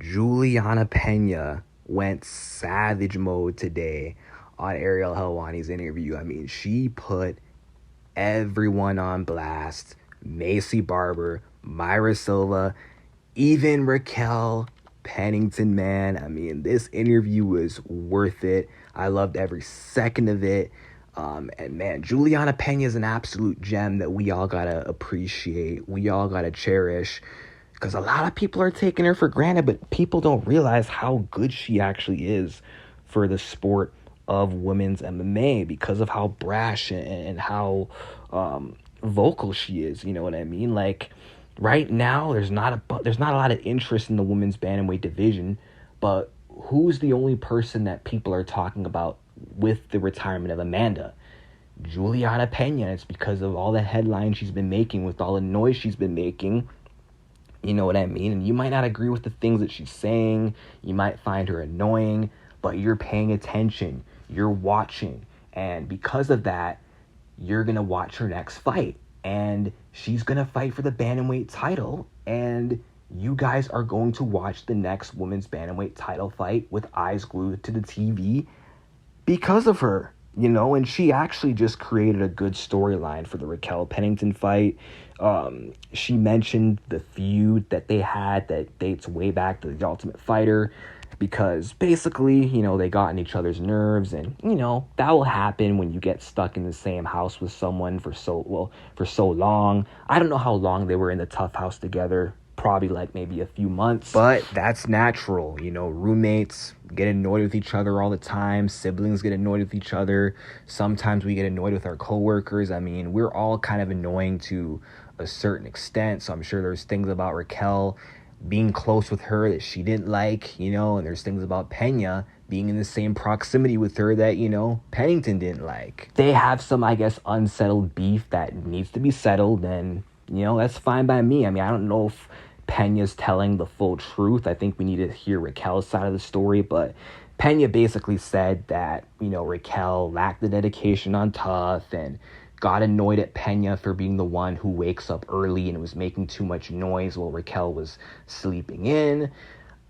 Julianna Peña went savage mode today on Ariel Helwani's interview. I mean, she put everyone on blast. Macy Barber, Myra Silva, even Raquel Pennington, man. I mean, this interview was worth it. I loved every second of it. And man, Julianna Peña is an absolute gem that we all gotta appreciate. We all gotta cherish. Because a lot of people are taking her for granted, but people don't realize how good she actually is for the sport of women's MMA because of how brash and how vocal she is. You know what I mean? Like right now, there's not a lot of interest in the women's bantamweight division, but who's the only person that people are talking about with the retirement of Amanda? Julianna Peña. It's because of all the headlines she's been making, with all the noise she's been making. You know what I mean? And you might not agree with the things that she's saying. You might find her annoying, but you're paying attention. You're watching. And because of that, you're going to watch her next fight. And she's going to fight for the bantamweight title. And you guys are going to watch the next women's bantamweight title fight with eyes glued to the TV because of her. You know, and she actually just created a good storyline for the Raquel Pennington fight. She mentioned the feud that they had that dates way back to the Ultimate Fighter, because basically, you know, they got on each other's nerves, and, you know, that will happen when you get stuck in the same house with someone for so long. I don't know how long they were in the tough house together. Probably like maybe a few months, but that's natural. You know, roommates get annoyed with each other all the time. Siblings get annoyed with each other. Sometimes we get annoyed with our coworkers. I mean, we're all kind of annoying to a certain extent. So I'm sure there's things about Raquel being close with her that she didn't like, you know, and there's things about Peña being in the same proximity with her that, you know, Pennington didn't like. They have some, I guess, unsettled beef that needs to be settled, and, you know, that's fine by me. I mean, I don't know if Peña's telling the full truth. I think we need to hear Raquel's side of the story, but Peña basically said that, you know, Raquel lacked the dedication on Tough and got annoyed at Peña for being the one who wakes up early and was making too much noise while Raquel was sleeping in.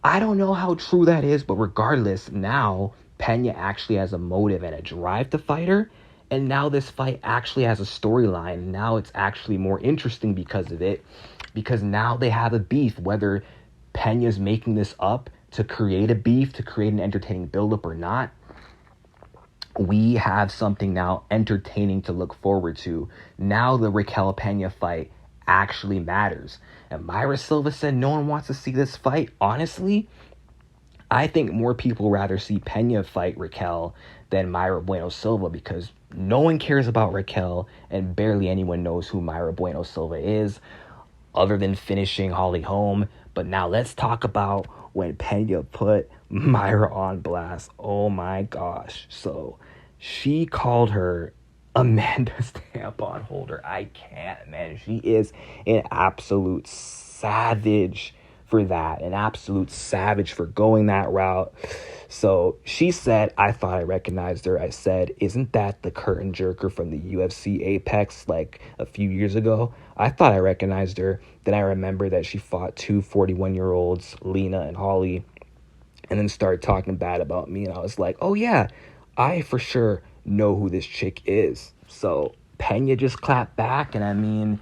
I don't know how true that is, but regardless, now Peña actually has a motive and a drive to fight her, and now this fight actually has a storyline. Now it's actually more interesting because of it, because now they have a beef, whether Peña's making this up to create a beef, to create an entertaining buildup or not. We have something now entertaining to look forward to. Now the Raquel Peña fight actually matters. And Myra Silva said no one wants to see this fight. Honestly, I think more people rather see Peña fight Raquel than Myra Bueno Silva, because no one cares about Raquel and barely anyone knows who Myra Bueno Silva is, other than finishing Holly Holm. But now let's talk about when Peña put Myra on blast. Oh my gosh. So she called her Amanda's tampon holder. I can't, man. She is an absolute savage for that. An absolute savage for going that route. So she said, I thought I recognized her. I said, isn't that the curtain jerker from the UFC Apex like a few years ago? I thought I recognized her. Then I remember that she fought two 41-year-olds, Lena and Holly, and then started talking bad about me. And I was like, oh yeah, I for sure know who this chick is. So Peña just clapped back, and I mean,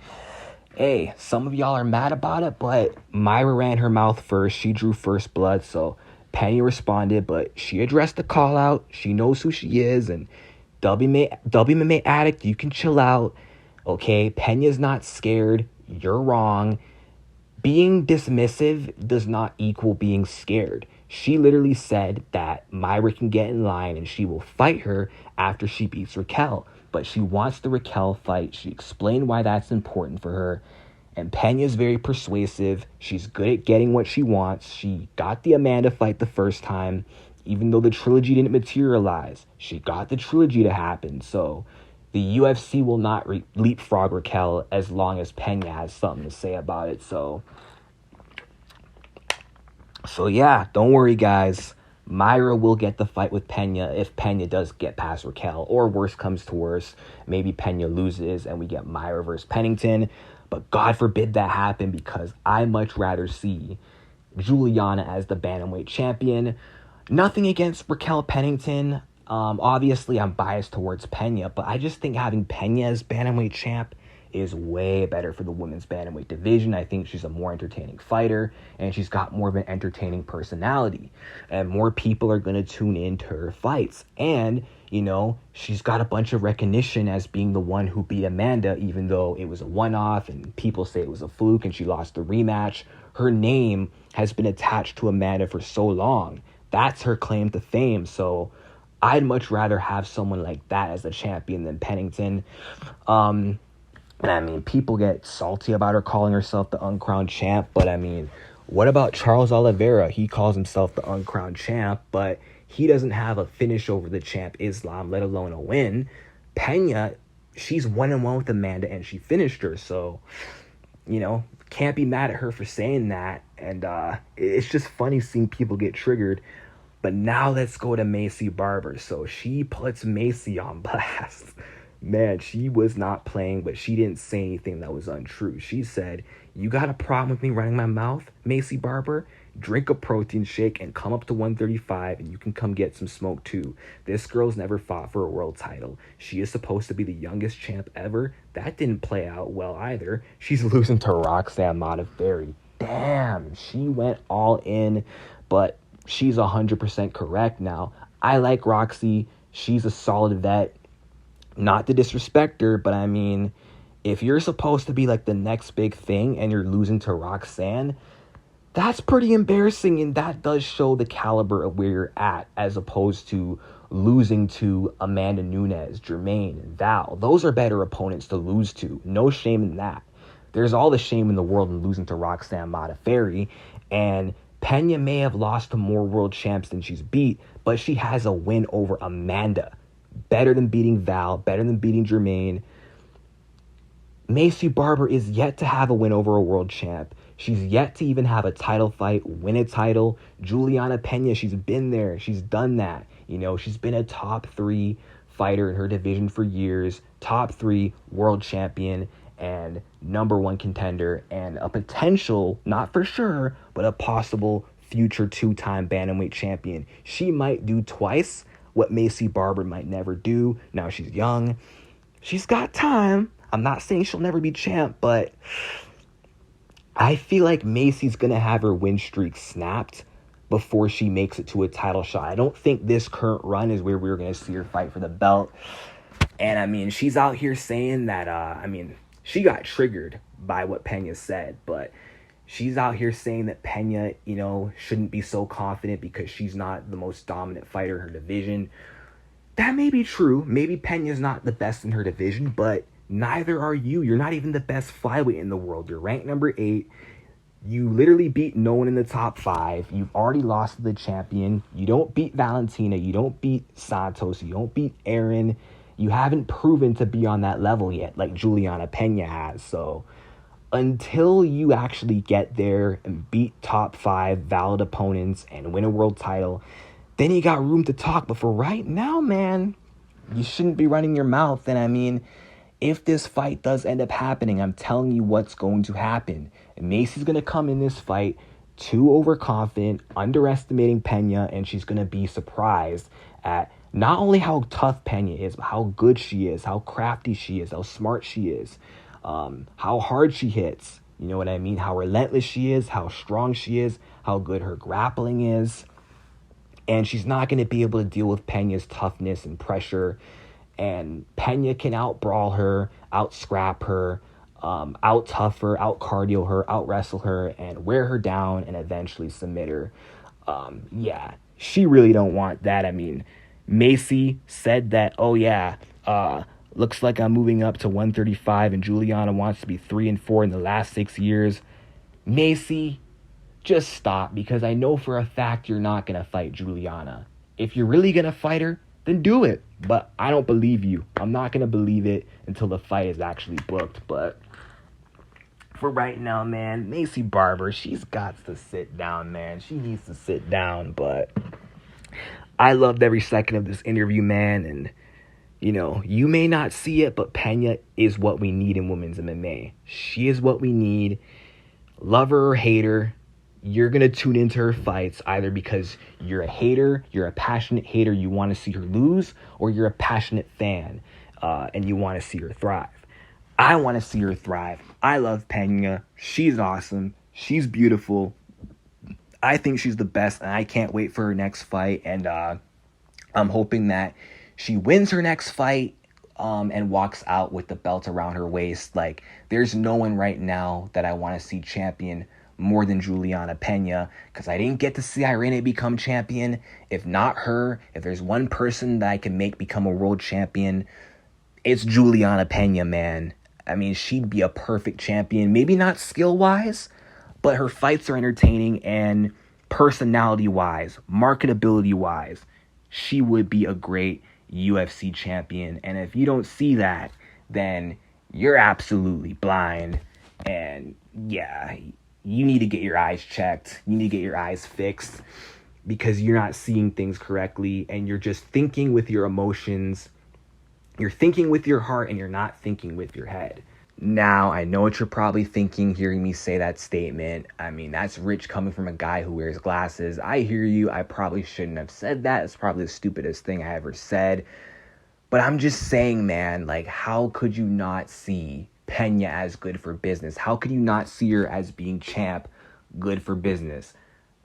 hey, some of y'all are mad about it, but Myra ran her mouth first. She drew first blood, so Peña responded, but she addressed the call out. She knows who she is, and WMMA addict, you can chill out, okay? Peña's not scared. You're wrong. Being dismissive does not equal being scared. She literally said that Myra can get in line and she will fight her after she beats Raquel. But she wants the Raquel fight. She explained why that's important for her. And Peña's very persuasive. She's good at getting what she wants. She got the Amanda fight the first time. Even though the trilogy didn't materialize, she got the trilogy to happen. So the UFC will not leapfrog Raquel as long as Peña has something to say about it. So yeah, don't worry, guys. Myra will get the fight with Peña if Peña does get past Raquel, or worse comes to worse, maybe Peña loses and we get Myra versus Pennington. But God forbid that happen, because I much rather see Julianna as the bantamweight champion. Nothing against Raquel Pennington. Obviously, I'm biased towards Peña, but I just think having Peña as bantamweight champ is way better for the women's bantamweight division. I think she's a more entertaining fighter, and she's got more of an entertaining personality, and more people are going to tune into her fights. And, you know, she's got a bunch of recognition as being the one who beat Amanda, even though it was a one-off and people say it was a fluke and she lost the rematch. Her name has been attached to Amanda for so long. That's her claim to fame. So I'd much rather have someone like that as a champion than Pennington. And I mean, people get salty about her calling herself the uncrowned champ, but I mean, what about Charles Oliveira? He calls himself the uncrowned champ, but he doesn't have a finish over the champ Islam, let alone a win. Peña, she's 1-1 with Amanda, and she finished her, so, you know, can't be mad at her for saying that. And it's just funny seeing people get triggered. But now let's go to Maycee Barber. So she puts Maycee on blast. Man, she was not playing, but she didn't say anything that was untrue. She said, "You got a problem with me running my mouth, Maycee Barber? Drink a protein shake and come up to 135 and you can come get some smoke too. This girl's never fought for a world title. She is supposed to be the youngest champ ever. That didn't play out well either. She's losing to Roxanne Modafferi." Damn, she went all in, but she's 100% correct now. I like Roxy. She's a solid vet. Not to disrespect her, but I mean, if you're supposed to be like the next big thing and you're losing to Roxanne, that's pretty embarrassing, and that does show the caliber of where you're at, as opposed to losing to Amanda Nunes, Jermaine, and Val. Those are better opponents to lose to. No shame in that. There's all the shame in the world in losing to Roxanne Modafferi, and Peña may have lost to more world champs than she's beat, but she has a win over Amanda. Better than beating Val, better than beating Jermaine. Maycee Barber is yet to have a win over a world champ. She's yet to even have a title fight, win a title. Julianna Peña, she's been there. She's done that. You know, she's been a top 3 fighter in her division for years. Top 3 world champion and number 1 contender, and a potential, not for sure, but a possible future 2-time bantamweight champion. She might do twice what Maycee Barber might never do. Now she's young. She's got time. I'm not saying she'll never be champ, but I feel like Maycee's going to have her win streak snapped before she makes it to a title shot. I don't think this current run is where we're going to see her fight for the belt. And I mean, she's out here saying that, she got triggered by what Peña said, but she's out here saying that Peña, you know, shouldn't be so confident because she's not the most dominant fighter in her division. That may be true. Maybe Peña's not the best in her division, but neither are you. You're not even the best flyweight in the world. You're ranked number 8. You literally beat no one in the top 5. You've already lost to the champion. You don't beat Valentina. You don't beat Santos. You don't beat Aaron. You haven't proven to be on that level yet, like Julianna Peña has. So until you actually get there and beat top 5 valid opponents and win a world title, then you got room to talk. But for right now, man, you shouldn't be running your mouth. And I mean, if this fight does end up happening, I'm telling you what's going to happen. Maycee's going to come in this fight too overconfident, underestimating Peña, and she's going to be surprised at not only how tough Peña is, but how good she is, how crafty she is, how smart she is, how hard she hits. You know what I mean? How relentless she is, how strong she is, how good her grappling is. And she's not going to be able to deal with Peña's toughness and pressure. And Peña can out-brawl her, out-scrap her, out-tough her, out-cardio her, out-wrestle her, and wear her down and eventually submit her. Yeah, she really don't want that. I mean, Maycee said that, looks like I'm moving up to 135 and Julianna wants to be 3-4 in the last 6 years. Maycee, just stop, because I know for a fact you're not going to fight Julianna. If you're really going to fight her, then do it. But I don't believe you. I'm not going to believe it until the fight is actually booked. But for right now, man, Maycee Barber, she's got to sit down, man. She needs to sit down. But I loved every second of this interview, man. And, you know, you may not see it, but Peña is what we need in women's MMA. She is what we need. Love her or hate her, you're going to tune into her fights either because you're a hater, you're a passionate hater, you want to see her lose, or you're a passionate fan and you want to see her thrive. I want to see her thrive. I love Peña. She's awesome. She's beautiful. I think she's the best, and I can't wait for her next fight. And I'm hoping that she wins her next fight and walks out with the belt around her waist. Like, there's no one right now that I want to see champion more than Julianna Peña, because I didn't get to see Irene become champion. If not her, if there's one person that I can make become a world champion, it's Julianna Peña, man. I mean, she'd be a perfect champion. Maybe not skill-wise, but her fights are entertaining, and personality-wise, marketability-wise, she would be a great UFC champion. And if you don't see that, then you're absolutely blind. And yeah, you need to get your eyes checked. You need to get your eyes fixed, because you're not seeing things correctly, and you're just thinking with your emotions. You're thinking with your heart, and you're not thinking with your head. Now, I know what you're probably thinking hearing me say that statement. I mean, that's rich coming from a guy who wears glasses. I hear you. I probably shouldn't have said that. It's probably the stupidest thing I ever said. But I'm just saying, man, like, how could you not see Peña as good for business? How could you not see her as being champ good for business?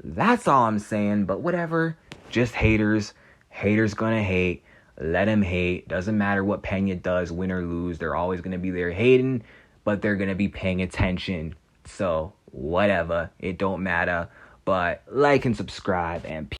That's all I'm saying. But whatever. Just haters. Haters gonna hate. Let him hate. Doesn't matter what Peña does, win or lose. They're always going to be there hating, but they're going to be paying attention. So, whatever. It don't matter. But like and subscribe, and